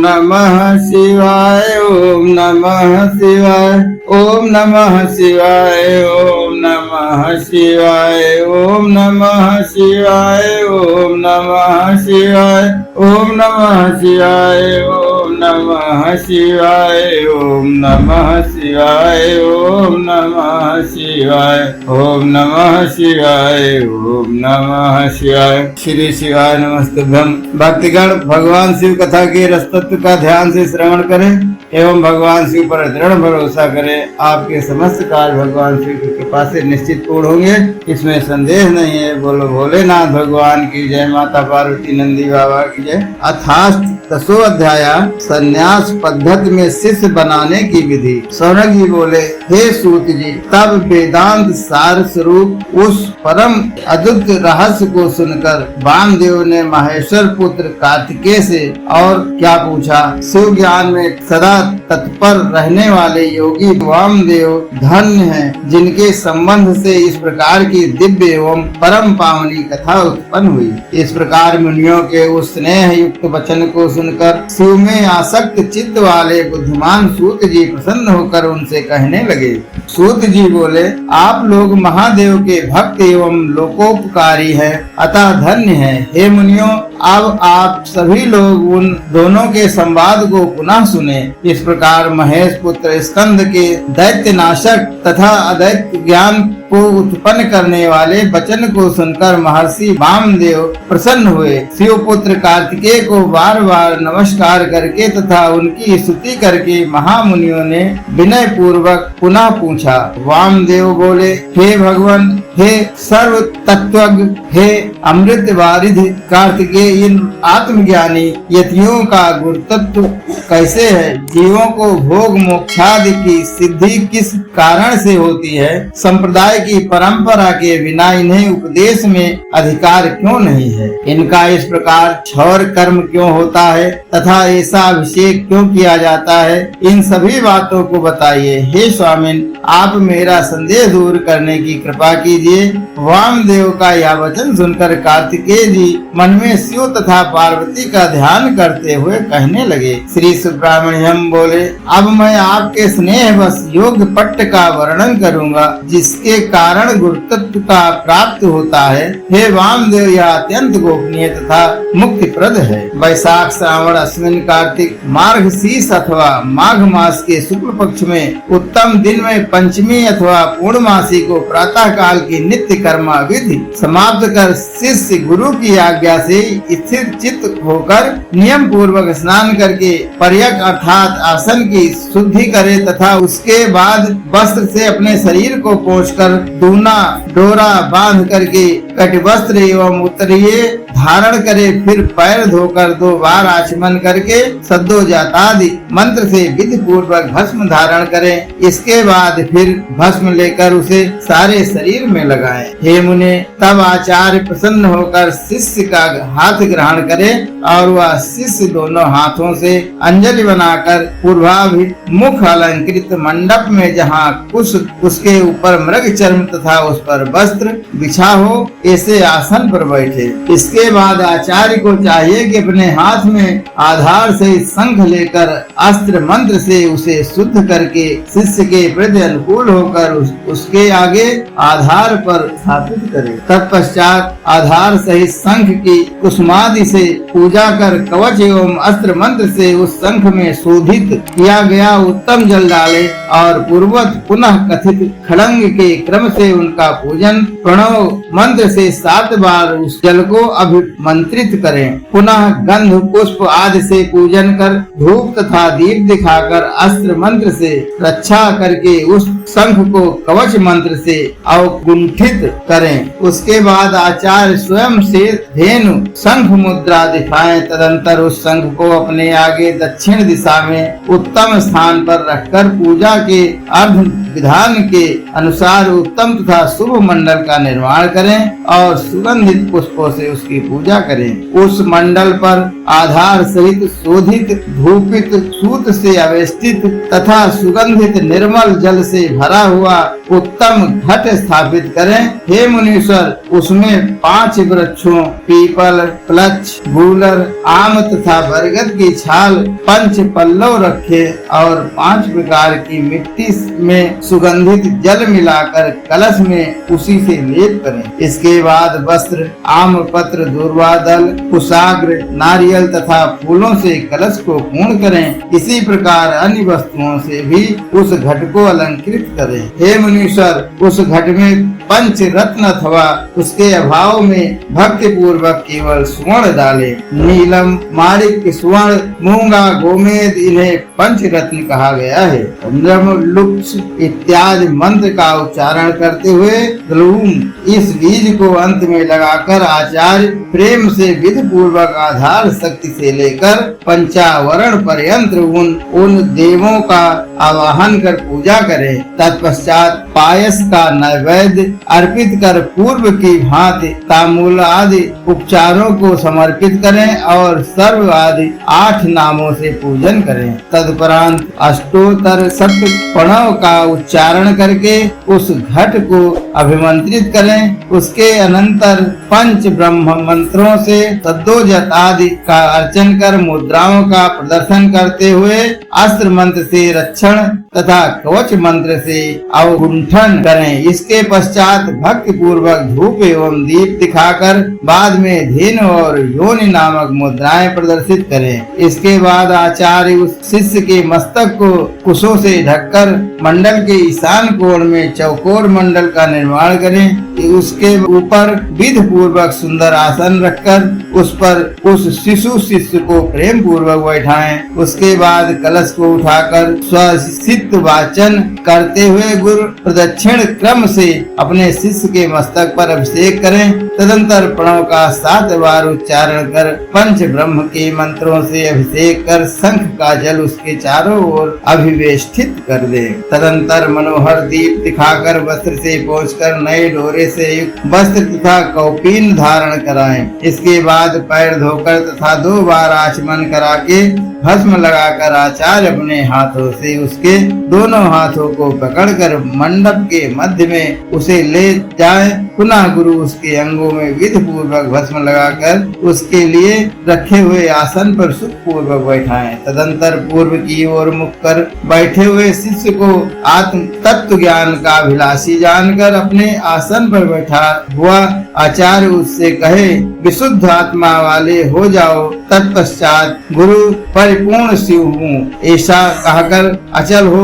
नमः शिवाय ओम नमः शिवाय ओम नमः शिवाय ओम नमः शिवाय ओम नमः शिवाय ओम नमः शिवाय ओम नमः शिवाय ओम नमः शिवाय ओम नमः शिवाय ओम नमः शिवाय ओम नमः शिवाय ओम नमः शिवाय। श्री शिवाय नमस्तुभ्यं। भक्तगण भगवान शिव कथा के रस तत्व का ध्यान से श्रवण करें एवं भगवान शिव पर दृढ़ भरोसा करें। आपके समस्त कार्य भगवान शिव की कृपा से निश्चित पूर्ण होंगे, इसमें संदेह नहीं है। बोलो भोलेनाथ भगवान की जय। माता पार्वती नंदी बाबा की जय। अथास्त 10वां अध्याय संन्यास पद्धति में शिष्य बनाने की विधि। सौनक जी बोले, हे सूत जी, तब वेदांत सार स्वरूप उस परम अद्भुत रहस्य को सुनकर वामदेव ने महेश्वर पुत्र कार्तिकेय से और क्या पूछा। शिव ज्ञान में सदा तत्पर रहने वाले योगी वामदेव धन्य हैं, जिनके संबंध से इस प्रकार की दिव्य एवं परम पावनी कथा उत्पन्न हुई। इस प्रकार मुनियों के उस स्नेह युक्त वचन को सुनकर शिव में आसक्त चित्त वाले बुद्धिमान सूत जी प्रसन्न होकर उनसे कहने लगे। सूत जी बोले, आप लोग महादेव के भक्त एवं लोकोपकारी हैं, अतः धन्य हैं। हे मुनियों, अब आप सभी लोग उन दोनों के संवाद को पुनः सुने। इस प्रकार महेश पुत्र स्कंद के दैत्य नाशक तथा अदैत्य ज्ञान को उत्पन्न करने वाले वचन को सुनकर महर्षि वामदेव प्रसन्न हुए। शिव पुत्र कार्तिकेय को बार बार नमस्कार करके तथा उनकी स्तुति करके महामुनियों ने विनय पूर्वक पुनः पूछा। वामदेव बोले, हे भगवान, हे सर्व तत्वज्ञ, हे अमृत वारिधि कार्तिकेय, इन आत्मज्ञानी यतियों का गुरुतत्व कैसे है? जीवों को भोग मोक्षादि की सिद्धि किस कारण से होती है? संप्रदाय की परंपरा के बिना इन्हें उपदेश में अधिकार क्यों नहीं है? इनका इस प्रकार क्षौर कर्म क्यों होता है तथा ऐसा अभिषेक क्यों किया जाता है? इन सभी बातों को बताइए। हे स्वामिन, आप मेरा संदेह दूर करने की कृपा कीजिए। वामदेव का यह वचन सुनकर कार्तिकेय जी मन में शिव तथा पार्वती का ध्यान करते हुए कहने लगे। श्री सुब्रमण्यम बोले, अब मैं आपके स्नेह बस योग पट्ट का वर्णन करूंगा, जिसके कारण गुरुतत्व का प्राप्त होता है। हे वामदेव, यह अत्यंत गोपनीय तथा मुक्तिप्रद है। वैशाख श्रावण अश्विन कार्तिक मार्गशीर्ष अथवा माघ मास के शुक्ल पक्ष में उत्तम दिन में पंचमी अथवा पूर्णमासी को प्रातः काल की नित्य कर्मा विधि समाप्त कर शिष्य गुरु की आज्ञा से स्थिर चित्त होकर नियम पूर्वक स्नान करके पर्यक अर्थात आसन की शुद्धि करे तथा उसके बाद वस्त्र से अपने शरीर को पोंछकर दूना डोरा बांध करके कटिवस्त्र एवं उत्तरीय धारण करे। फिर पैर धोकर 2 बार आचमन करके सद्योजातादि मंत्र से विधि पूर्वक भस्म धारण करें। इसके बाद फिर भस्म लेकर उसे सारे शरीर में लगाएं। हे मुने, तब आचार्य प्रसन्न होकर शिष्य का हाथ ग्रहण करे और वह शिष्य दोनों हाथों से अंजलि बनाकर पूर्वाभिमुख अलंकृत मंडप में जहाँ कुश उसके ऊपर मृग चर्म तथा उस पर वस्त्र बिछा हो ऐसे आसन पर बैठे। इसके बाद आचार्य को चाहिए कि अपने हाथ में आधार से शंख लेकर अस्त्र मंत्र से उसे शुद्ध करके शिष्य के प्रति अनुकूल होकर उसके आगे आधार पर स्थापित करे। तत्पश्चात आधार सहित शंख की कुसुमादि से पूजा कर कवच एवं अस्त्र मंत्र से उस शंख में शोधित किया गया उत्तम जल डाले और पूर्वत पुनः कथित खड़ंग के क्रम से उनका पूजन प्रणव मंत्र से 7 बार उस जल को अभिमंत्रित करें। पुनः गंध पुष्प आदि से पूजन कर धूप तथा दीप दिखाकर अस्त्र मंत्र से रक्षा करके उस शंख को कवच मंत्र से अवगुंठित करें। उसके बाद आचार्य स्वयं से धेनु शंख मुद्रा दिखाएं। तदंतर उस शंख को अपने आगे दक्षिण दिशा में उत्तम स्थान पर रखकर पूजा के अर्ध विधान के अनुसार उत्तम तथा शुभ मंडल का निर्माण करें और सुगंधित पुष्पों से उसकी पूजा करें। उस मंडल पर आधार सहित शोधित धूपित सूत से अवेष्टित तथा सुगंधित निर्मल जल से भरा हुआ उत्तम घट स्थापित करें। हे मुनीश्वर, उसमें 5 वृक्षों पीपल, प्लक्ष, गूलर, आम तथा बरगद की छाल 5 पल्लव रखे और 5 प्रकार की मिट्टी में सुगंधित जल मिलाकर कलश में उसी से लेप करें। इसके बाद वस्त्र, आम पत्र, दूर्वा दल, कुशाग्र, नारियल तथा फूलों से कलश को पूर्ण करें। इसी प्रकार अन्य वस्तुओं से भी उस घट को अलंकृत करें। हे मुनीश्वर, उस घट में 5 रत्न अथवा उसके अभाव में भक्ति पूर्वक केवल स्वर्ण डाले। नीलम, माणिक, स्वर्ण, मूंगा, गोमेद, इन्हें 5 रत्न कहा गया है। ब्रह्मलुप्स इत्यादि मंत्र का उच्चारण करते हुए द्लूम इस बीज को अंत में लगाकर आचार्य प्रेम से विधि पूर्वक आधार शक्ति से लेकर पंचावरण पर्यंत उन देवों का आवाहन कर पूजा करें। तत्पश्चात पायस का नैवेद्य अर्पित कर पूर्व की भांति तांबूल आदि उपचारों को समर्पित करें और सर्व आदि 8 नामों से पूजन करें। तदुपरांत अष्टोत्तर शत प्रणव का उच्चारण करके उस घट को अभिमंत्रित करें। उसके अनंतर 5 ब्रह्म मंत्रों से तद्दोजत आदि का अर्चन कर मुद्राओं का प्रदर्शन करते हुए अस्त्र मंत्र से रक्षण तथा कवच मंत्र से अवगुंठन करें। इसके पश्चात भक्ति पूर्वक धूप एवं दीप दिखाकर बाद में धेनु और योनि नामक मुद्राएं प्रदर्शित करें। इसके बाद आचार्य उस शिष्य के मस्तक को कुशों से ढककर मंडल के ईशान कोण में चौकोर मंडल का निर्माण करें। उसके ऊपर विधि पूर्वक सुंदर आसन रखकर उस पर उस शिशु शिष्य को प्रेम पूर्वक बैठाएं। उसके बाद कलश को उठाकर स्वसित वाचन करते हुए गुरु प्रदक्षिण क्रम से अपने शिष्य के मस्तक पर अभिषेक करें। तदंतर प्रणव का 7 बार उच्चारण कर पंच ब्रह्म के मंत्रों से अभिषेक कर शंख का जल उसके चारों ओर अभिवेष्टित कर दे। तदंतर मनोहर दीप दिखाकर वस्त्र से पोंछकर नए डोरे से युक्त वस्त्र तथा कौपीन धारण कराएं। इसके बाद पैर धोकर तथा 2 बार आचमन करा के भस्म लगाकर आचार्य अपने हाथों से उसके दोनों हाथों को पकड़कर मंडप के मध्य में उसे ले जाए। पुनः गुरु उसके अंगों में विधि पूर्वक भस्म लगाकर उसके लिए रखे हुए आसन पर सुख पूर्वक बैठाएं। तदंतर पूर्व की ओर मुख कर बैठे हुए शिष्य को आत्म तत्व ज्ञान का अभिलाषी जानकर अपने आसन पर बैठा हुआ आचार्य उससे कहे, विशुद्ध आत्मा वाले हो जाओ। तत्पश्चात गुरु परिपूर्ण शिव हूँ ऐसा कहकर अचल हो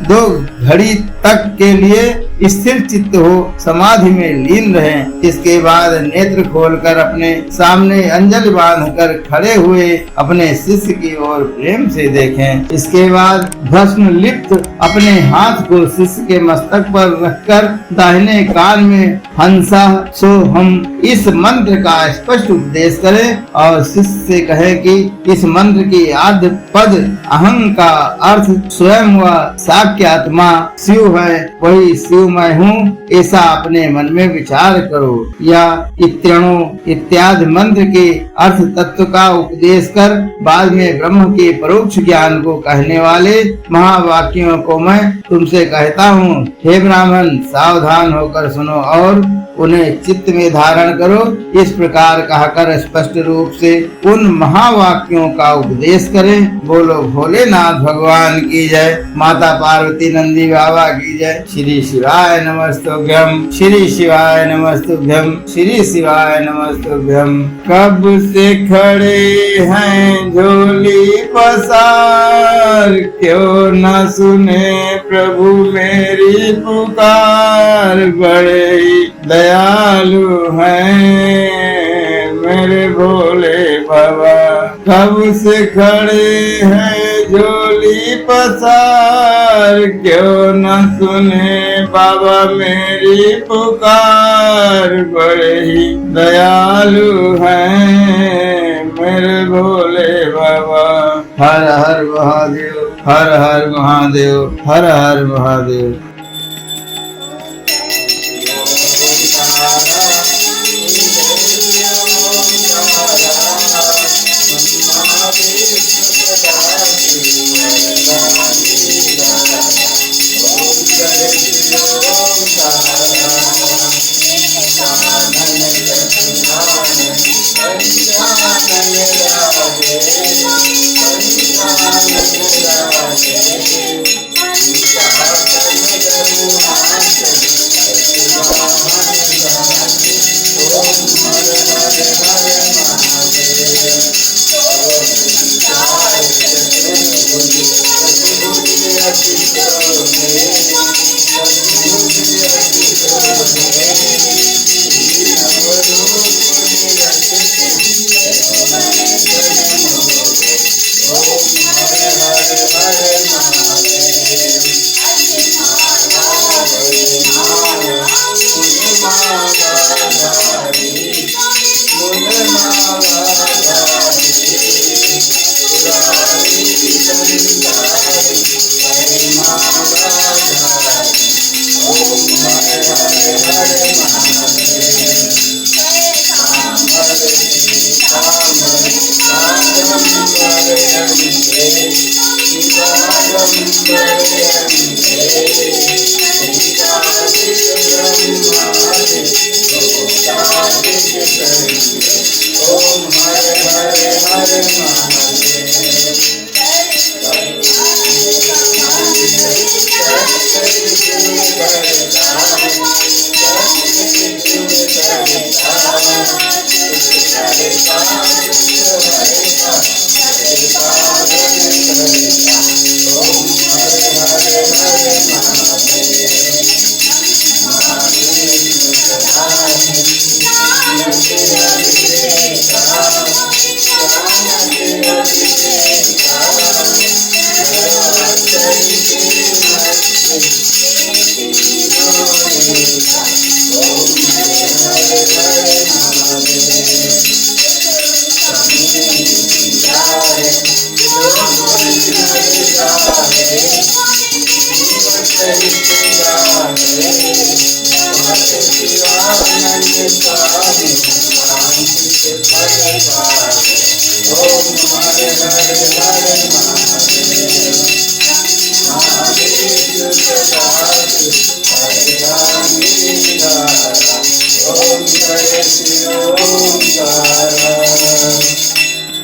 2 घड़ी तक के लिए स्थिर चित्त हो समाधि में लीन रहें। इसके बाद नेत्र खोलकर अपने सामने अंजलि बांधकर खड़े हुए अपने शिष्य की ओर प्रेम से देखें। इसके बाद भस्म लिप्त अपने हाथ को शिष्य के मस्तक पर रखकर दाहिने कान में हंसा सो हम इस मंत्र का स्पष्ट उपदेश करें और शिष्य से कहे कि इस मंत्र की आद्य पद अहं का अर्थ स्वयं व साक्य आत्मा शिव है, वही शिव मैं हूँ ऐसा अपने मन में विचार करो। या इत्रणो इत्यादि मंत्र के अर्थ तत्व का उपदेश कर बाद में ब्रह्म के परोक्ष ज्ञान को कहने वाले महावाक्यों को मैं तुमसे कहता हूँ। हे ब्राह्मण, सावधान होकर सुनो और उन्हें चित्त में धारण करो। इस प्रकार कहकर स्पष्ट रूप से उन महावाक्यों का उपदेश करें। बोलो भोलेनाथ भगवान की जय, माता पार्वती नंदी बाबा की जय। श्री शिवाय नमस्तुभ्यम, श्री शिवाय नमस्तुभ्यम, श्री शिवाय नमस्तुभ्यम। कब से खड़े हैं झोली पसार, क्यों न सुने प्रभु मेरी पुकार। बड़े ही दयालु हैं मेरे भोले बाबा। कब से खड़े हैं झोली पसार, क्यों न सुने बाबा मेरी पुकार। बड़े ही दयालु हैं मेरे भोले बाबा। हर हर महादेव, हर हर महादेव, हर हर महादेव।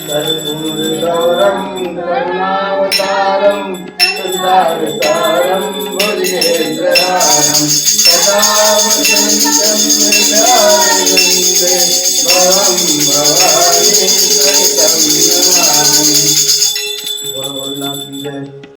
कर्पूरगौरं करुणावतारं संसारसारं भुजगेन्द्रहारं सदा वसन्तं हृदयारविन्दे भवं भवानी सहितं